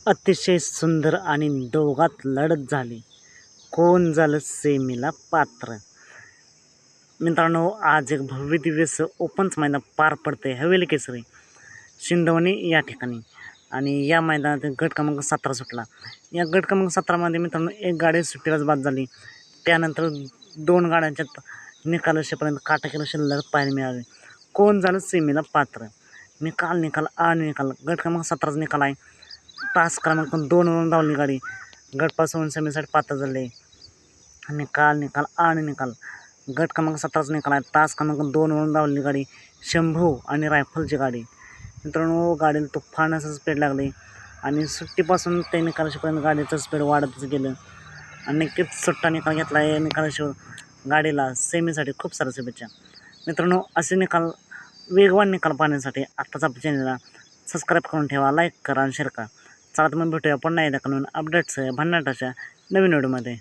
अतिशय सुंदर आणि दोघात लढत झाली. कोण झालं सेमीला पात्र? मित्रांनो, आज एक भव्य दिव्य ओपन्स मैदान पार पडते हवेली केसरी शिंदवणी या ठिकाणी. आणि या मैदानात गट क्रमांक 17 सुटला. या गट क्रमांक 17मध्ये मित्रांनो एक गाडी सुट्टीलाच बाद झाली. त्यानंतर दोन गाड्यांच्यात निकालापर्यंत काटाकीर अशी लढत पाहायला मिळाली. कोण झालं सेमीला पात्र? निकाल आणि निकाल. गट क्रमांक 17चा निकाल आहे. तास क्रमांक 2वरून धावली गाडी. गटपासून सेमीसाठी पात्र झाले. निकाल. गट क्रमांक 17चा निकाल आहे. तास क्रमांक 2वरून धावली गाडी शंभू आणि रायफलची गाडी. मित्रांनो, गाडीला तुफान असं स्पीड लागले आणि सुट्टीपासून ते निकालापर्यंत गाडीचं स्पीड वाढतच गेलं आणि नक्कीच सुट्टा निकाल घेतला आहे. निकालाशिवाय गाडीला सेमीसाठी खूप साऱ्या शुभेच्छा. मित्रांनो, असे निकाल वेगवान निकाल पाहण्यासाठी आत्ताच आपल्या चॅनलला सबस्क्राईब करून ठेवा, लाईक करा आणि शेअर करा. चला तर मग भेटूया पुन्हा एकदा नवीन अपडेट्स भन्नाटाच्या नवीन व्हिडिओमध्ये.